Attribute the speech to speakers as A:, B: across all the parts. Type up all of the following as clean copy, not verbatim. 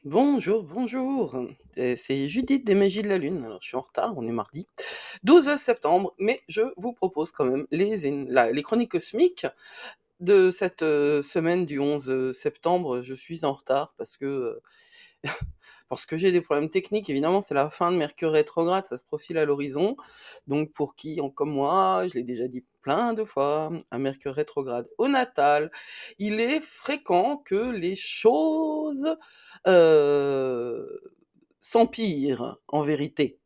A: Bonjour, bonjour. C'est Judith des Magies de la Lune. Alors, je suis en retard, on est mardi 12 septembre, mais je vous propose quand même les chroniques cosmiques de cette semaine du 11 septembre. Je suis en retard parce que j'ai des problèmes techniques. Évidemment, c'est la fin de Mercure rétrograde, ça se profile à l'horizon. Donc, pour qui, comme moi, je l'ai déjà dit plein de fois, à Mercure rétrograde au natal, il est fréquent que les choses euh, s'empirent, en vérité,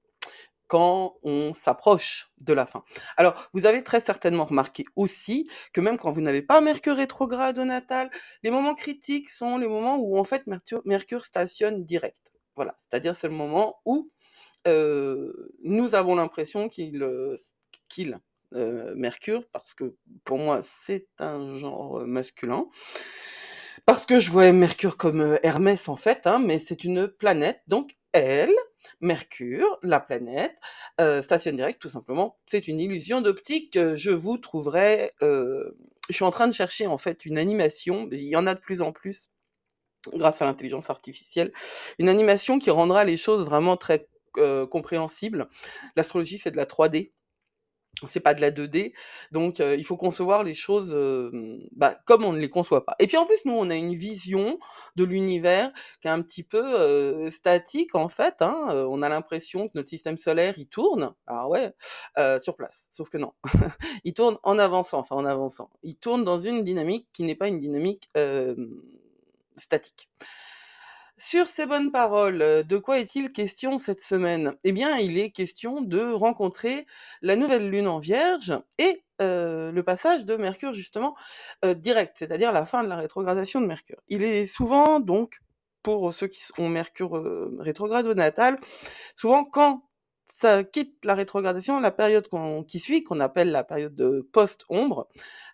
A: quand on s'approche de la fin. Alors, vous avez très certainement remarqué aussi que même quand vous n'avez pas Mercure rétrograde au natal, les moments critiques sont les moments où en fait Mercure stationne direct. Voilà, c'est-à-dire c'est le moment où nous avons l'impression qu'il Mercure, parce que pour moi c'est un genre masculin, parce que je vois Mercure comme Hermès en fait, hein, mais c'est une planète, donc elle, Mercure, la planète, stationne direct, tout simplement. C'est une illusion d'optique. Je vous trouverai. Je suis en train de chercher en fait une animation. Il y en a de plus en plus grâce à l'intelligence artificielle. Une animation qui rendra les choses vraiment très compréhensibles. L'astrologie, c'est de la 3D. C'est pas de la 2D, donc il faut concevoir les choses comme on ne les conçoit pas. Et puis en plus, nous, on a une vision de l'univers qui est un petit peu statique en fait. Hein. On a l'impression que notre système solaire il tourne. Ah ouais, sur place. Sauf que non, il tourne en avançant. Enfin en avançant. Il tourne dans une dynamique qui n'est pas une dynamique statique. Sur ces bonnes paroles, de quoi est-il question cette semaine? Eh bien, il est question de rencontrer la nouvelle lune en Vierge et le passage de Mercure justement, direct, c'est-à-dire la fin de la rétrogradation de Mercure. Il est souvent donc, pour ceux qui ont Mercure, rétrograde au natal, souvent quand ça quitte la rétrogradation, la période qui suit, qu'on appelle la période de post-ombre,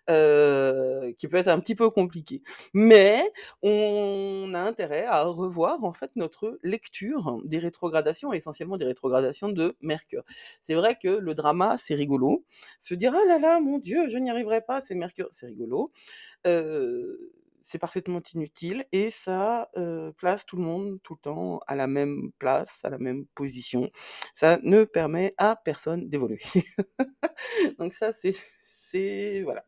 A: qui peut être un petit peu compliqué. Mais on a intérêt à revoir en fait notre lecture des rétrogradations, essentiellement des rétrogradations de Mercure. C'est vrai que le drama, c'est rigolo. Se dire ah là là, mon Dieu, je n'y arriverai pas, c'est Mercure, c'est rigolo. C'est parfaitement inutile et ça place tout le monde tout le temps à la même place, à la même position. Ça ne permet à personne d'évoluer. Donc ça, c'est voilà.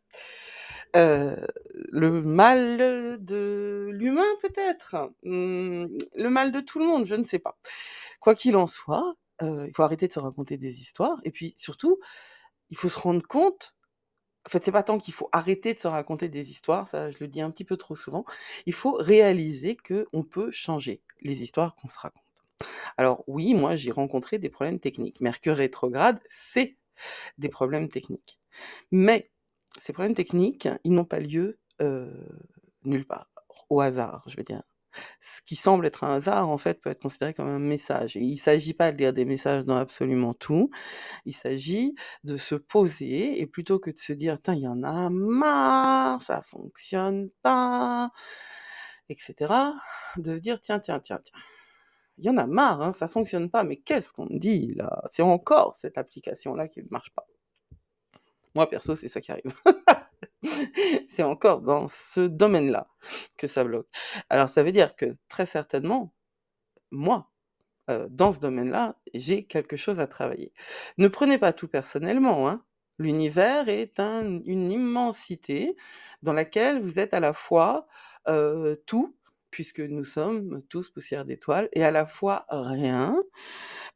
A: Euh, le mal de l'humain, peut-être. Le mal de tout le monde, je ne sais pas. Quoi qu'il en soit, il faut arrêter de se raconter des histoires. Et puis, surtout, il faut se rendre compte. En fait, c'est pas tant qu'il faut arrêter de se raconter des histoires, ça, je le dis un petit peu trop souvent. Il faut réaliser que on peut changer les histoires qu'on se raconte. Alors oui, moi, j'ai rencontré des problèmes techniques. Mercure rétrograde, c'est des problèmes techniques. Mais ces problèmes techniques, ils n'ont pas lieu nulle part, au hasard, je veux dire. Ce qui semble être un hasard, en fait, peut être considéré comme un message. Et il ne s'agit pas de lire des messages dans absolument tout. Il s'agit de se poser et plutôt que de se dire, tiens, il y en a marre, ça fonctionne pas, etc., de se dire, tiens, tiens, tiens, tiens. Il y en a marre, hein, ça fonctionne pas, mais qu'est-ce qu'on me dit là? C'est encore cette application-là qui ne marche pas. Moi, perso, c'est ça qui arrive. C'est encore dans ce domaine-là que ça bloque. Alors, ça veut dire que très certainement, moi, dans ce domaine-là, j'ai quelque chose à travailler. Ne prenez pas tout personnellement, hein. L'univers est une immensité dans laquelle vous êtes à la fois tout, puisque nous sommes tous poussière d'étoiles, et à la fois rien,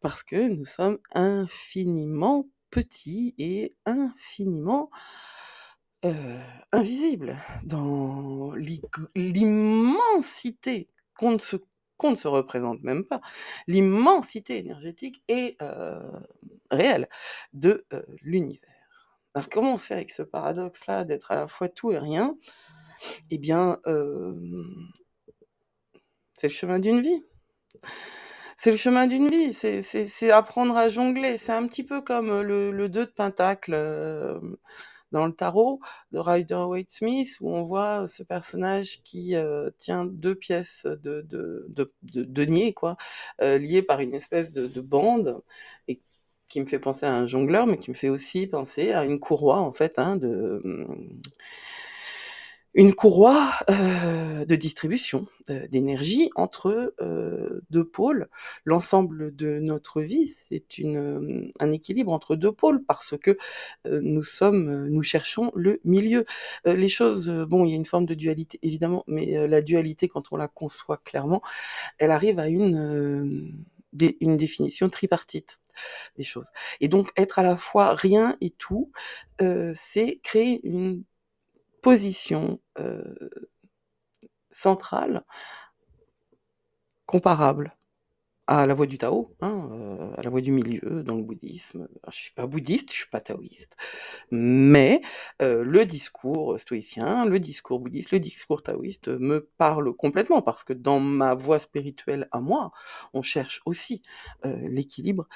A: parce que nous sommes infiniment petits et infiniment invisibles dans l'immensité qu'on ne se qu'on ne se représente même pas, l'immensité énergétique et réelle de l'univers. Alors comment on fait avec ce paradoxe-là d'être à la fois tout et rien? Eh bien, c'est le chemin d'une vie. C'est le chemin d'une vie, c'est apprendre à jongler. C'est un petit peu comme le 2 de Pentacle dans le tarot de Rider-Waite-Smith, où on voit ce personnage qui tient deux pièces de denier, quoi, liées par une espèce de bande, et qui me fait penser à un jongleur, mais qui me fait aussi penser à une courroie, en fait, hein, une courroie de distribution d'énergie entre 2 pôles. L'ensemble de notre vie, c'est un équilibre entre 2 pôles parce que nous cherchons le milieu. Les choses, bon, il y a une forme de dualité évidemment, mais la dualité, quand on la conçoit clairement, elle arrive à une définition tripartite des choses. Et donc être à la fois rien et tout, c'est créer une position centrale, comparable à la voie du Tao, hein, à la voie du milieu dans le bouddhisme. Je suis pas bouddhiste, je suis pas taoïste, mais le discours stoïcien, le discours bouddhiste, le discours taoïste me parle complètement parce que dans ma voie spirituelle à moi, on cherche aussi l'équilibre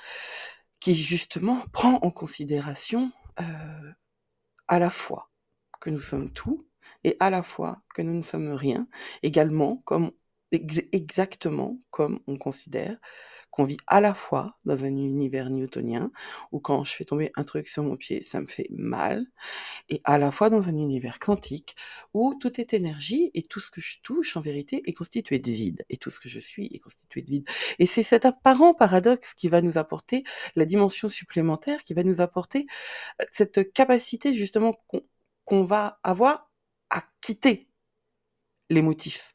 A: qui justement prend en considération à la fois que nous sommes tout et à la fois que nous ne sommes rien, également comme exactement comme on considère qu'on vit à la fois dans un univers newtonien où quand je fais tomber un truc sur mon pied, ça me fait mal, et à la fois dans un univers quantique où tout est énergie et tout ce que je touche en vérité est constitué de vide et tout ce que je suis est constitué de vide. Et c'est cet apparent paradoxe qui va nous apporter la dimension supplémentaire, qui va nous apporter cette capacité justement qu'on va avoir à quitter les motifs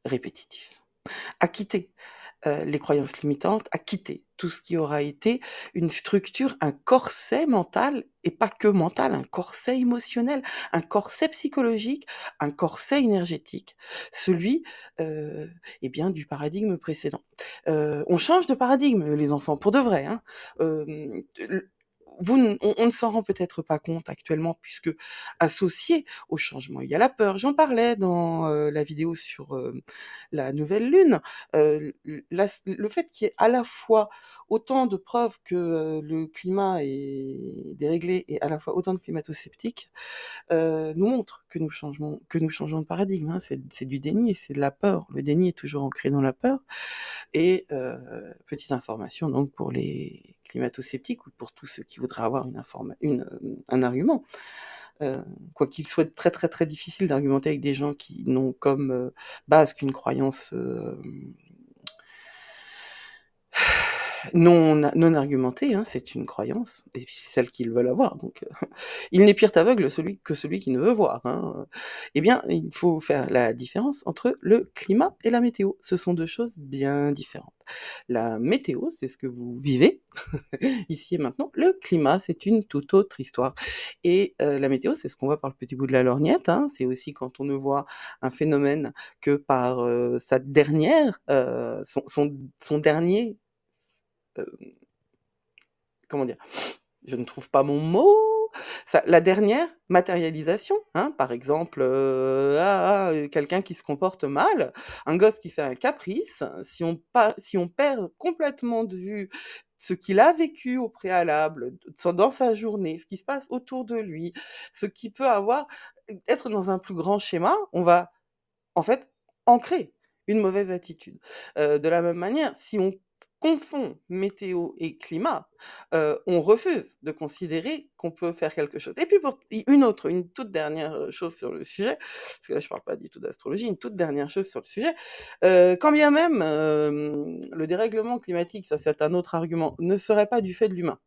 A: répétitifs, à quitter les croyances limitantes, à quitter tout ce qui aura été une structure, un corset mental, et pas que mental, un corset émotionnel, un corset psychologique, un corset énergétique, celui eh bien, du paradigme précédent. On change de paradigme, les enfants, pour de vrai. Hein. Euh, on ne s'en rend peut-être pas compte actuellement, puisque associé au changement, il y a la peur. J'en parlais dans la vidéo sur la nouvelle lune. Le fait qu'il y ait à la fois autant de preuves que le climat est déréglé et à la fois autant de climato-sceptiques nous montre que nous changeons de paradigme. Hein. C'est du déni et c'est de la peur. Le déni est toujours ancré dans la peur. Et petite information donc pour les climato-sceptiques ou pour tous ceux qui voudraient avoir un argument. Quoiqu'il soit très très très difficile d'argumenter avec des gens qui n'ont comme base qu'une croyance non argumentée, hein, c'est une croyance, et puis c'est celle qu'ils veulent avoir. Donc, il n'est pire aveugle que celui qui ne veut voir. Hein. Eh bien, il faut faire la différence entre le climat et la météo. Ce sont deux choses bien différentes. La météo, c'est ce que vous vivez ici et maintenant. Le climat, c'est une toute autre histoire. Et la météo, c'est ce qu'on voit par le petit bout de la lorgnette. Hein. C'est aussi quand on ne voit un phénomène que par sa dernière, son dernier comment dire? Je ne trouve pas mon mot. La dernière matérialisation, hein, par exemple, quelqu'un qui se comporte mal, un gosse qui fait un caprice, si on perd complètement de vue ce qu'il a vécu au préalable, dans sa journée, ce qui se passe autour de lui, ce qui peut être dans un plus grand schéma, on va en fait, ancrer une mauvaise attitude. De la même manière, si on confond météo et climat, on refuse de considérer qu'on peut faire quelque chose. Et puis une toute dernière chose sur le sujet, parce que là je parle pas du tout d'astrologie, une toute dernière chose sur le sujet, quand bien même le dérèglement climatique, ça c'est un autre argument, ne serait pas du fait de l'humain,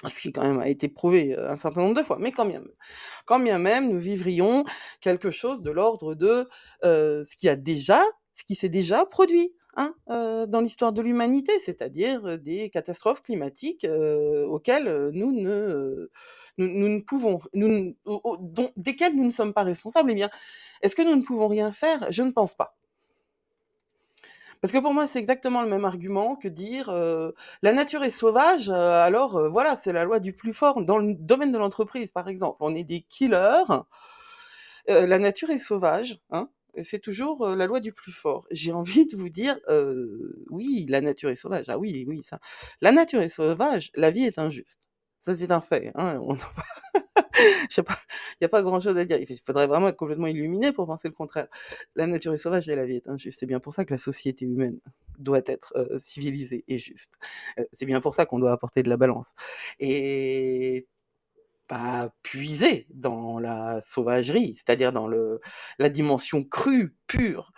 A: ce qui quand même a été prouvé un certain nombre de fois, mais quand bien même nous vivrions quelque chose de l'ordre de ce qui s'est déjà produit hein, dans l'histoire de l'humanité, c'est-à-dire des catastrophes climatiques auxquelles nous ne pouvons, desquelles nous ne sommes pas responsables. Eh bien, est-ce que nous ne pouvons rien faire? Je ne pense pas. Parce que pour moi, c'est exactement le même argument que dire la nature est sauvage, alors voilà, c'est la loi du plus fort. Dans le domaine de l'entreprise, par exemple, on est des killers, la nature est sauvage, hein, c'est toujours la loi du plus fort. J'ai envie de vous dire, oui, la nature est sauvage. Ah oui, oui, ça. La nature est sauvage, la vie est injuste. Ça, c'est un fait. Hein, je sais pas, il y a pas grand-chose à dire. Il faudrait vraiment être complètement illuminé pour penser le contraire. La nature est sauvage et la vie est injuste. C'est bien pour ça que la société humaine doit être civilisée et juste. C'est bien pour ça qu'on doit apporter de la balance. Et puiser dans la sauvagerie, c'est-à-dire dans la dimension crue, pure,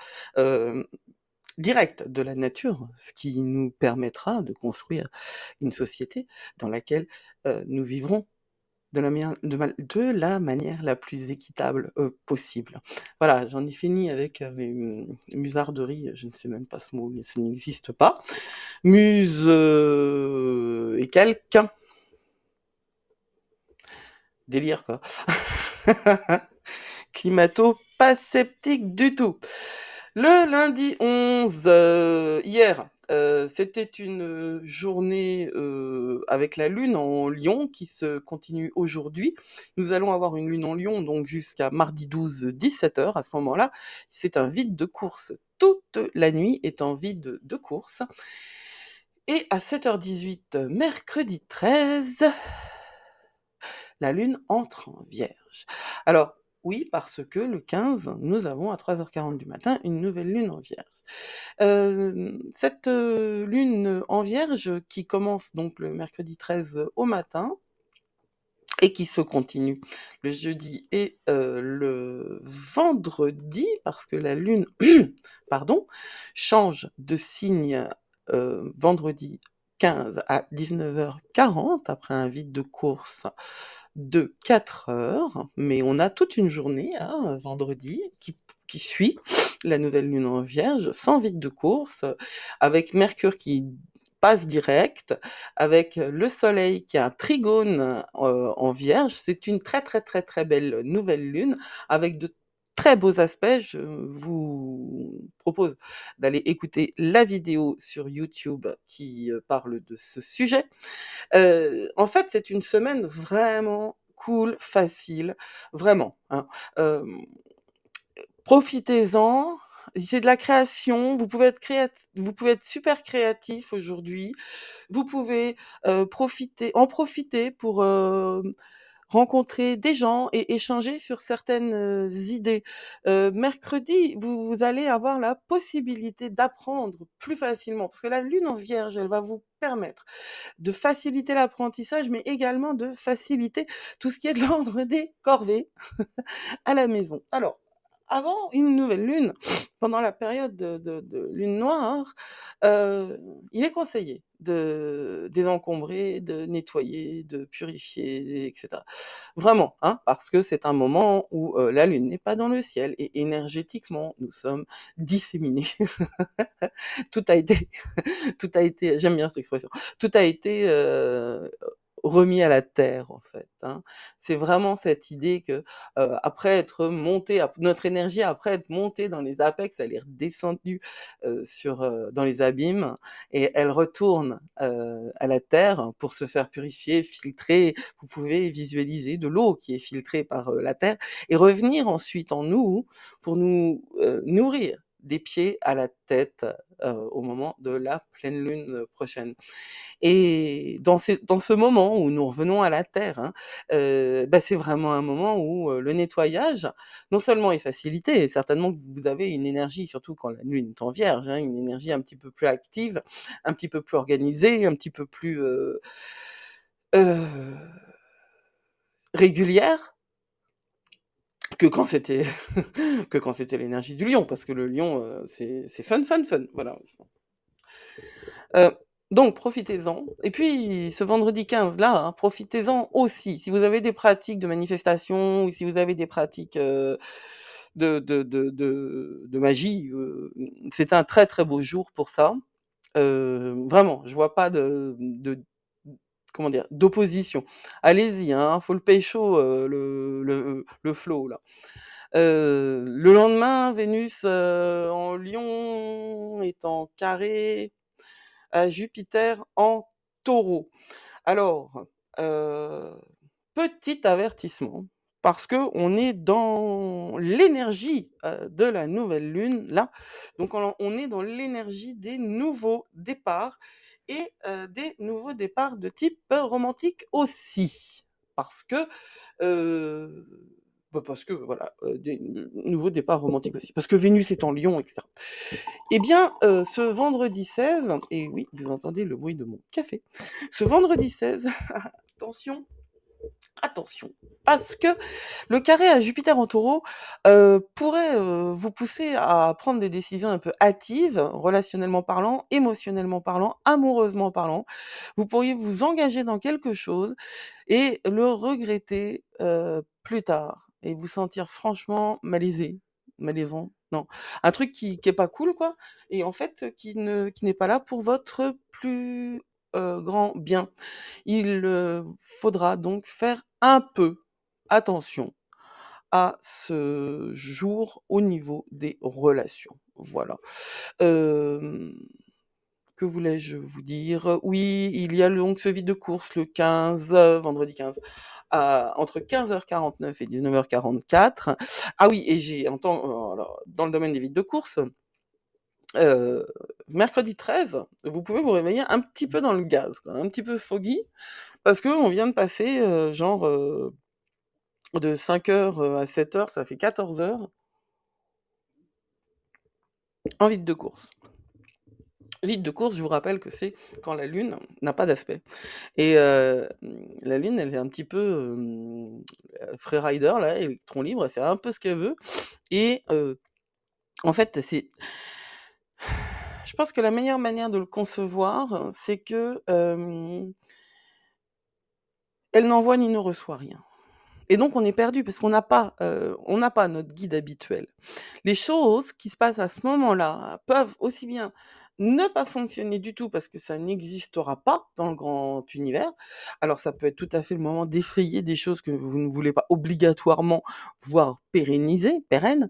A: directe de la nature, ce qui nous permettra de construire une société dans laquelle nous vivrons de la manière la plus équitable possible. Voilà, j'en ai fini avec mes musarderies, je ne sais même pas ce mot, mais ça n'existe pas. Muse et quelqu'un. Délire, quoi. Climato, pas sceptique du tout. Le lundi 11, hier, c'était une journée avec la lune en Lion qui se continue aujourd'hui. Nous allons avoir une lune en Lion donc jusqu'à mardi 12, 17h. À ce moment-là, c'est un vide de course. Toute la nuit est en vide de course. Et à 7h18, mercredi 13, la lune entre en Vierge. Alors, oui, parce que le 15, nous avons à 3h40 du matin une nouvelle lune en Vierge. Cette lune en Vierge qui commence donc le mercredi 13 au matin et qui se continue le jeudi et le vendredi, parce que la lune pardon, change de signe vendredi 15 à 19h40 après un vide de course de 4 heures, mais on a toute une journée, vendredi, qui suit la nouvelle lune en Vierge, sans vide de course, avec Mercure qui passe direct, avec le Soleil qui a un trigone en Vierge. C'est une très très très très belle nouvelle lune, avec de très beaux aspects. Je vous propose d'aller écouter la vidéo sur YouTube qui parle de ce sujet. En fait, c'est une semaine vraiment cool, facile, vraiment, hein. Profitez-en, c'est de la création, vous pouvez être super créatif aujourd'hui. Vous pouvez, profiter pour, rencontrer des gens et échanger sur certaines, idées. Mercredi, vous allez avoir la possibilité d'apprendre plus facilement parce que la lune en Vierge, elle va vous permettre de faciliter l'apprentissage, mais également de faciliter tout ce qui est de l'ordre des corvées à la maison. Alors, avant une nouvelle lune, pendant la période de lune noire, il est conseillé de désencombrer, de nettoyer, de purifier, etc. Vraiment, hein, parce que c'est un moment où la lune n'est pas dans le ciel et énergétiquement, nous sommes disséminés. Tout a été, tout a été, j'aime bien cette expression, tout a été remis à la terre en fait, hein. C'est vraiment cette idée que après être monté, notre énergie après être montée dans les apex, elle est redescendue dans les abîmes et elle retourne à la terre pour se faire purifier, filtrer. Vous pouvez visualiser de l'eau qui est filtrée par la terre et revenir ensuite en nous pour nous nourrir des pieds à la tête au moment de la pleine lune prochaine. Et dans ce moment où nous revenons à la terre, hein, c'est vraiment un moment où le nettoyage, non seulement est facilité, et certainement que vous avez une énergie, surtout quand la lune est en Vierge, hein, une énergie un petit peu plus active, un petit peu plus organisée, un petit peu plus euh, régulière que quand c'était que quand c'était l'énergie du lion, parce que le lion, c'est fun, fun, fun, voilà. Euh, donc profitez-en. Et puis ce vendredi 15 là, hein, profitez-en aussi. Si vous avez des pratiques de manifestation ou si vous avez des pratiques de magie, c'est un très très beau jour pour ça. Vraiment, je vois pas comment dire, d'opposition. Allez-y, hein, faut le pécho, le flow là. Le lendemain, Vénus en Lion est en carré à Jupiter en Taureau. Alors, euh, petit avertissement, parce que on est dans l'énergie de la nouvelle lune là, donc on est dans l'énergie des nouveaux départs et des nouveaux départs de type romantique aussi, parce que parce que voilà, des nouveaux départs romantiques aussi, parce que Vénus est en Lion, etc. Eh bien, ce vendredi 16, et oui, vous entendez le bruit de mon café, ce vendredi 16, attention, attention, parce que le carré à Jupiter en Taureau pourrait vous pousser à prendre des décisions un peu hâtives, relationnellement parlant, émotionnellement parlant, amoureusement parlant. Vous pourriez vous engager dans quelque chose et le regretter plus tard et vous sentir franchement malaisé, malaisant, non, un truc qui est pas cool quoi, et en fait qui n'est pas là pour votre plus grand bien. Il faudra donc faire un peu attention à ce jour au niveau des relations. Voilà. Hem, que voulais-je vous dire? Oui, il y a donc ce vide de course le 15, vendredi 15, entre 15h49 et 19h44. Ah oui, et j'ai en temps alors, dans le domaine des vides de course, heu, mercredi 13, vous pouvez vous réveiller un petit peu dans le gaz, quoi, un petit peu foggy, parce qu'on vient de passer, de 5h à 7h, ça fait 14h en vide de course. Vide de course, je vous rappelle que c'est quand la Lune n'a pas d'aspect. Et la Lune, elle est un petit peu freerider, là, électron libre, elle fait un peu ce qu'elle veut. Et en fait, je pense que la meilleure manière de le concevoir, c'est que elle n'envoie ni ne reçoit rien. Et donc on est perdu parce on n'a pas notre guide habituel. Les choses qui se passent à ce moment-là peuvent aussi bien ne pas fonctionner du tout parce que ça n'existera pas dans le grand univers. Alors ça peut être tout à fait le moment d'essayer des choses que vous ne voulez pas obligatoirement voir pérennes.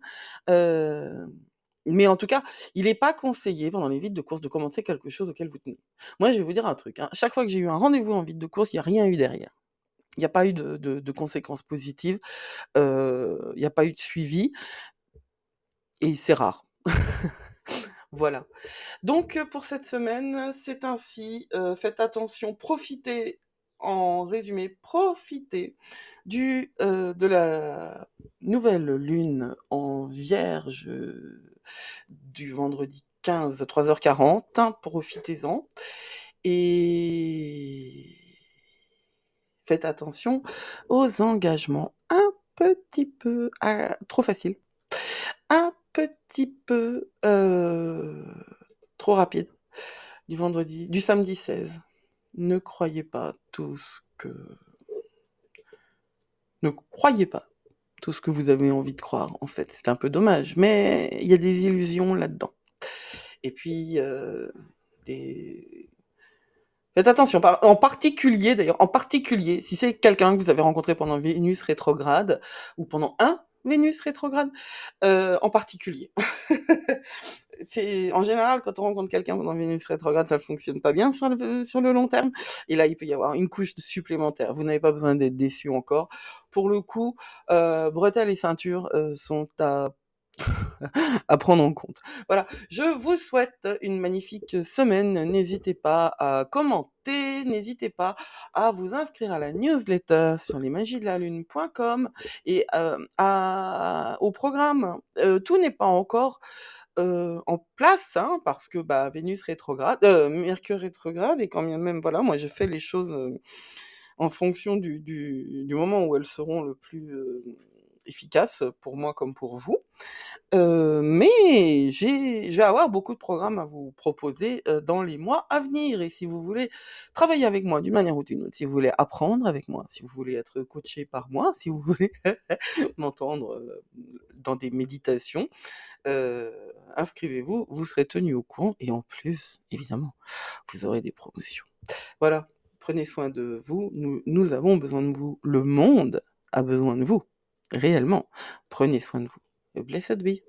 A: Heu, mais en tout cas, il n'est pas conseillé pendant les vides de course de commencer quelque chose auquel vous tenez. Moi, je vais vous dire un truc, hein, chaque fois que j'ai eu un rendez-vous en vide de course, il y a rien eu derrière. Il y a pas eu de conséquences positives, il y a pas eu de suivi et c'est rare. Voilà. Donc pour cette semaine, c'est ainsi, faites attention, profitez en résumé, profitez de la nouvelle lune en Vierge, du vendredi 15 à 3h40, profitez-en et faites attention aux engagements un petit peu trop faciles, un petit peu, trop rapides du samedi 16. Ne croyez pas tout ce que ne croyez pas tout ce que vous avez envie de croire, en fait, c'est un peu dommage, mais il y a des illusions là-dedans. Et puis, des faites attention, en particulier d'ailleurs, en particulier, si c'est quelqu'un que vous avez rencontré pendant Vénus rétrograde ou pendant un Vénus rétrograde, en particulier. C'est en général, quand on rencontre quelqu'un pendant Vénus rétrograde, ça ne fonctionne pas bien sur le long terme et là, il peut y avoir une couche supplémentaire. Vous n'avez pas besoin d'être déçus encore. Pour le coup, bretelles et ceintures, sont à prendre en compte. Voilà, je vous souhaite une magnifique semaine. N'hésitez pas à commenter, n'hésitez pas à vous inscrire à la newsletter sur lesmagiesdelalune.com et au programme. Tout n'est pas encore en place, hein, parce que bah, Vénus rétrograde, Mercure rétrograde, et quand bien même, voilà, moi je fais les choses en fonction du moment où elles seront le plus efficaces pour moi comme pour vous. Mais je vais avoir beaucoup de programmes à vous proposer dans les mois à venir. Et si vous voulez travailler avec moi d'une manière ou d'une autre, si vous voulez apprendre avec moi, si vous voulez être coaché par moi, si vous voulez m'entendre dans des méditations, euh, inscrivez-vous, vous serez tenu au courant. Et en plus, évidemment, vous aurez des promotions. Voilà, prenez soin de vous. Nous avons besoin de vous. Le monde a besoin de vous. Réellement, prenez soin de vous. Blessed be.